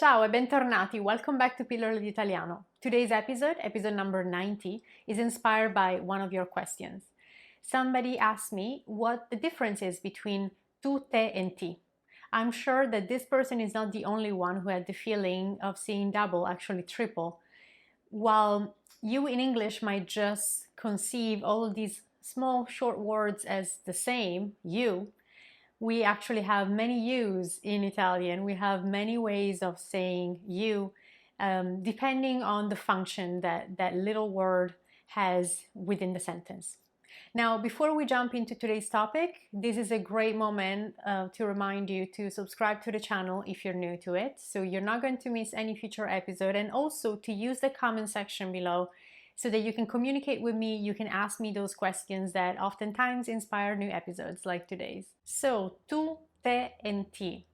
Ciao e bentornati, welcome back to Pillole D'Italiano. Today's episode number 90, is inspired by one of your questions. Somebody asked me what the difference is between tu, te and ti. I'm sure that this person is not the only one who had the feeling of seeing double, actually triple. While you in English might just conceive all of these small short words as the same, you, we actually have many yous in Italian. We have many ways of saying you, depending on the function that that little word has within the sentence. Now, before we jump into today's topic, this is a great moment to remind you to subscribe to the channel if you're new to it, so you're not going to miss any future episode, and also to use the comment section below so that you can communicate with me, you can ask me those questions that oftentimes inspire new episodes like today's. So, tu, te, and ti.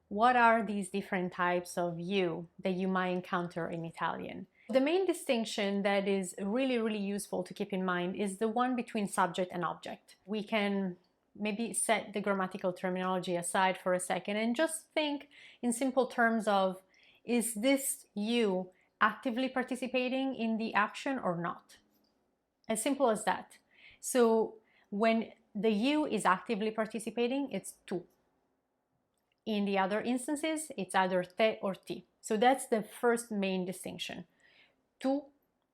What are these different types of you that you might encounter in Italian? The main distinction that is really useful to keep in mind is the one between subject and object. We can maybe set the grammatical terminology aside for a second and just think in simple terms of, is this you actively participating in the action or not? As simple as that. So when the you is actively participating, it's tu. In the other instances, it's either te or ti. So that's the first main distinction. Tu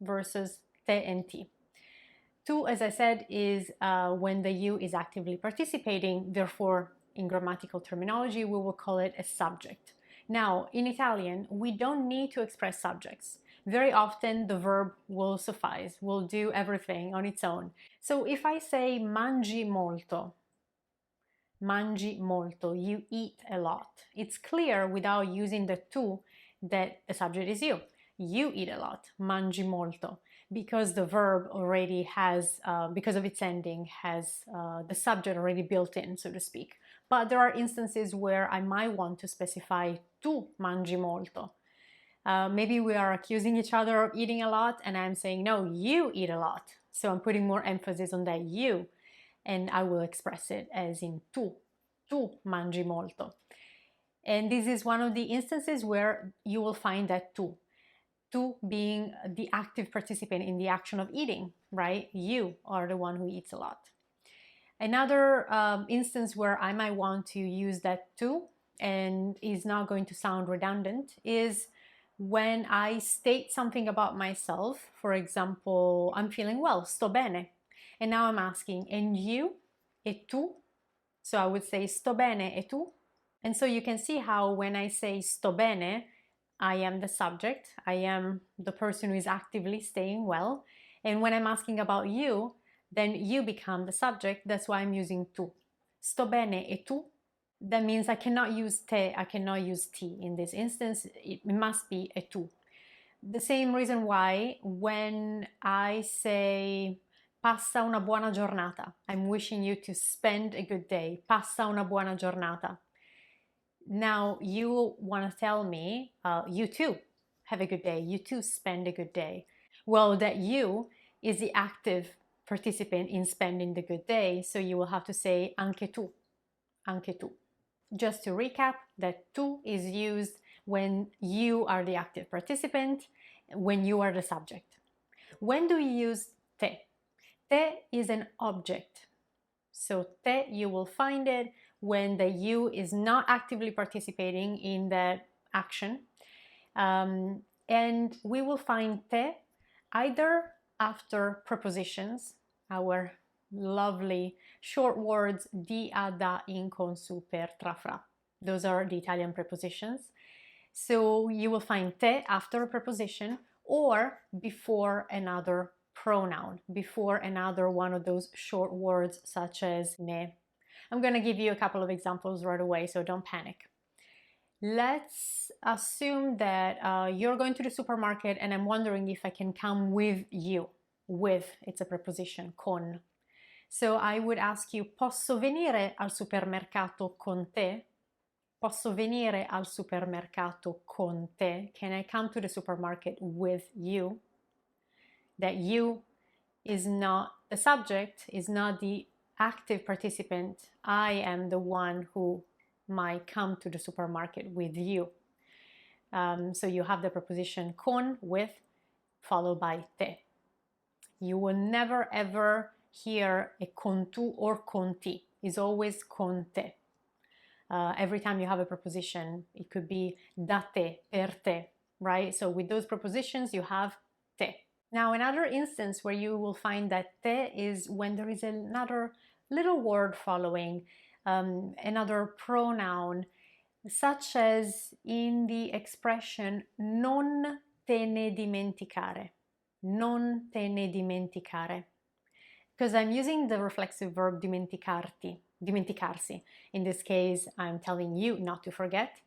versus te and ti. Tu, as I said, is when the you is actively participating. Therefore, in grammatical terminology, we will call it a subject. Now, in Italian, we don't need to express subjects. Very often, the verb will suffice, will do everything on its own. So if I say mangi molto, you eat a lot, it's clear without using the tu that the subject is you. You eat a lot, mangi molto, because the verb already has, because of its ending, has the subject already built in, so to speak. But there are instances where I might want to specify tu mangi molto. Maybe we are accusing each other of eating a lot and I'm saying, no, you eat a lot. So I'm putting more emphasis on that you, and I will express it as in tu mangi molto. And this is one of the instances where you will find that tu being the active participant in the action of eating, right? You are the one who eats a lot. Another instance where I might want to use that tu and is not going to sound redundant is when I state something about myself. For example, I'm feeling well, sto bene. And now I'm asking, and you? E tu? So I would say sto bene e tu? And so you can see how when I say sto bene, I am the subject, I am the person who is actively staying well. And when I'm asking about you, then you become the subject. That's why I'm using tu. Sto bene e tu? That means I cannot use te, I cannot use ti. In this instance, it must be a tu. The same reason why when I say passa una buona giornata, I'm wishing you to spend a good day. Passa una buona giornata. Now you want to tell me, you too have a good day, you too spend a good day. Well, that you is the active participant in spending the good day, so you will have to say anche tu, anche tu. Just to recap, that tu is used when you are the active participant, when you are the subject. When do you use te? Te is an object. So te, you will find it when the you is not actively participating in that action. And we will find te either after prepositions, our lovely short words di, a, da, in, con, su, per, tra, fra. Those are the Italian prepositions. So you will find te after a preposition or before another pronoun, before another one of those short words such as ne. I'm going to give you a couple of examples right away, so don't panic. Let's assume that you're going to the supermarket and I'm wondering if I can come with you. With, it's a preposition, con. So I would ask you, posso venire al supermercato con te? Posso venire al supermercato con te? Can I come to the supermarket with you? That you is not the subject, is not the active participant. I am the one who might come to the supermarket with you. So you have the preposition con, with, followed by te. You will never ever hear a con tu or con ti. It's always con te. Every time you have a preposition, it could be da te, per te, right? So with those prepositions, you have te. Now, another instance where you will find that te is when there is another little word following, another pronoun, such as in the expression non te ne dimenticare. Non te ne dimenticare. Because I'm using the reflexive verb dimenticarti, dimenticarsi. In this case, I'm telling you not to forget.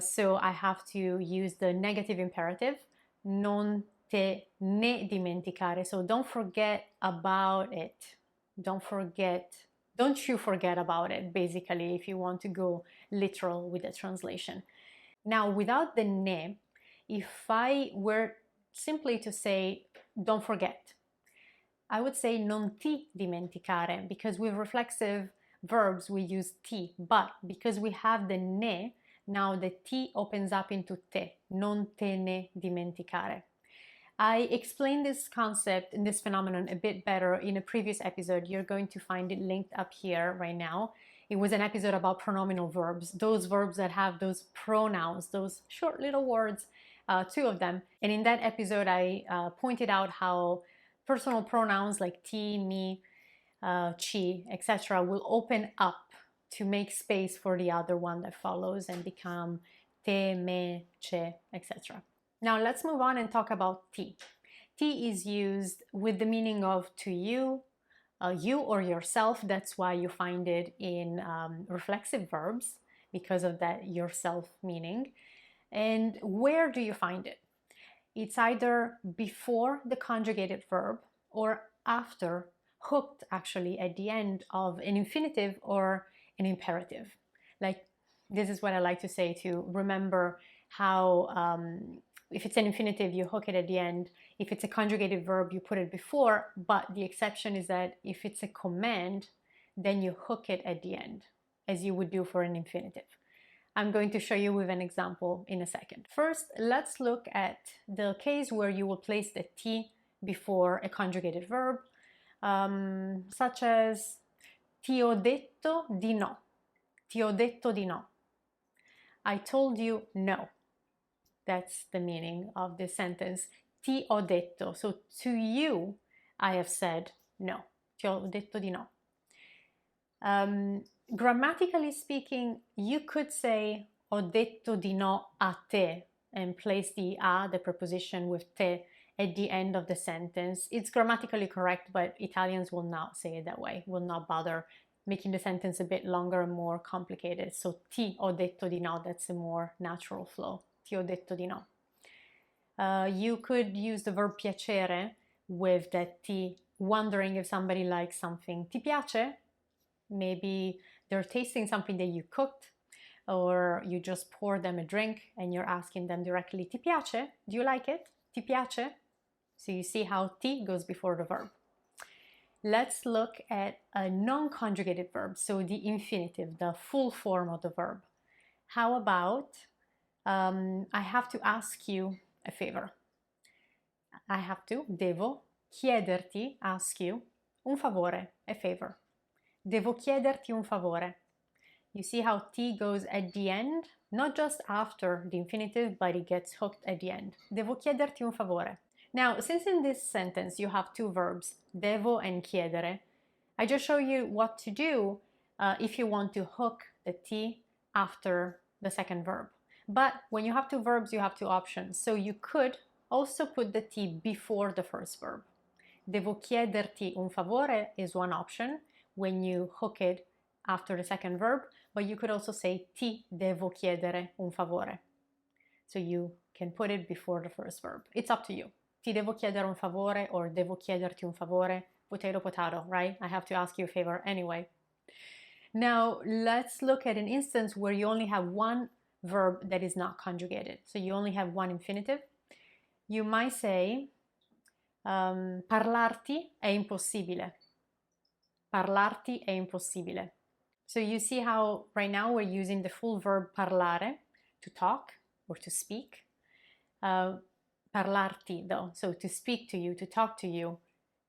So I have to use the negative imperative, non te ne dimenticare. So don't forget about it. Don't you forget about it, basically, if you want to go literal with the translation. Now, without the ne, if I were simply to say, don't forget, I would say non ti dimenticare, because with reflexive verbs we use ti, but because we have the ne, now the ti opens up into te, non te ne dimenticare. I explained this concept and this phenomenon a bit better in a previous episode. You're going to find it linked up here right now. It was an episode about pronominal verbs, those verbs that have those pronouns, those short little words, two of them. And in that episode, I pointed out how personal pronouns like ti, mi, ci, etc. will open up to make space for the other one that follows and become te, me, ce, etc. Now let's move on and talk about ti. Ti is used with the meaning of to you, you or yourself. That's why you find it in reflexive verbs, because of that yourself meaning. And where do you find it? It's either before the conjugated verb or after, hooked actually at the end of an infinitive or an imperative. Like, this is what I like to say to remember how if it's an infinitive, you hook it at the end. If it's a conjugated verb, you put it before, but the exception is that if it's a command, then you hook it at the end, as you would do for an infinitive. I'm going to show you with an example in a second. First, let's look at the case where you will place the ti before a conjugated verb, such as ti ho detto di no. Ti ho detto di no. I told you no. That's the meaning of this sentence. Ti ho detto. So to you, I have said no. Ti ho detto di no. Grammatically speaking, you could say ho detto di no a te and place the a, the preposition with te, at the end of the sentence. It's grammatically correct, but Italians will not say it that way, will not bother making the sentence a bit longer and more complicated. So ti ho detto di no, that's a more natural flow. Ti ho detto di no. You could use the verb piacere with that ti, wondering if somebody likes something. Ti piace? Maybe they're tasting something that you cooked, or you just pour them a drink and you're asking them directly, ti piace? Do you like it? Ti piace? So you see how ti goes before the verb. Let's look at a non-conjugated verb, so the infinitive, the full form of the verb. How about, I have to ask you a favor. I have to, devo, chiederti, ask you, un favore, a favor. Devo chiederti un favore. You see how ti goes at the end, not just after the infinitive, but it gets hooked at the end. Devo chiederti un favore. Now, since in this sentence you have two verbs, devo and chiedere, I just show you what to do if you want to hook the ti after the second verb. But when you have two verbs, you have two options. So you could also put the ti before the first verb. Devo chiederti un favore is one option when you hook it after the second verb, but you could also say ti devo chiedere un favore. So you can put it before the first verb. It's up to you. Ti devo chiedere un favore or devo chiederti un favore. Potato, potato, right? I have to ask you a favor anyway. Now, let's look at an instance where you only have one verb that is not conjugated. So you only have one infinitive. You might say, parlarti è impossibile. Parlarti è impossibile. So you see how right now we're using the full verb parlare, to talk, or to speak. Parlarti though, so to speak to you, to talk to you,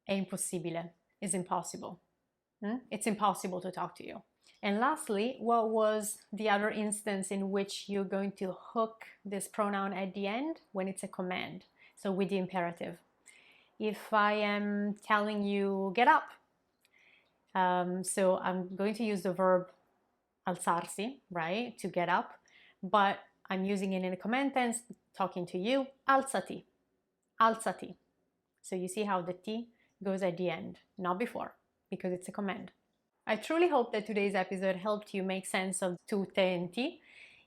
è impossibile, is impossible. It's impossible to talk to you. And lastly, what was the other instance in which you're going to hook this pronoun at the end? When it's a command, so with the imperative. If I am telling you get up, so I'm going to use the verb alzarsi, right, to get up, but I'm using it in a command tense, talking to you, alzati, alzati. So you see how the T goes at the end, not before, because it's a command. I truly hope that today's episode helped you make sense of tu, te, and ti.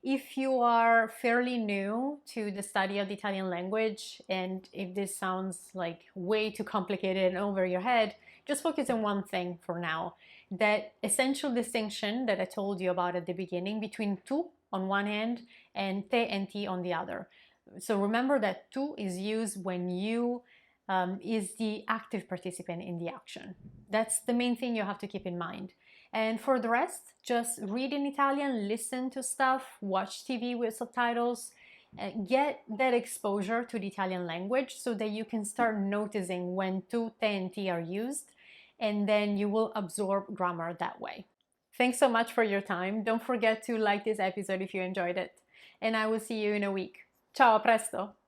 If you are fairly new to the study of the Italian language, and if this sounds like way too complicated and over your head, just focus on one thing for now. That essential distinction that I told you about at the beginning between tu on one hand and te and ti on the other. So remember that tu is used when you is the active participant in the action. That's the main thing you have to keep in mind. And for the rest, just read in Italian, listen to stuff, watch TV with subtitles, get that exposure to the Italian language so that you can start noticing when tu, te, and ti are used, and then you will absorb grammar that way. Thanks so much for your time. Don't forget to like this episode if you enjoyed it. And I will see you in a week. Ciao, a presto!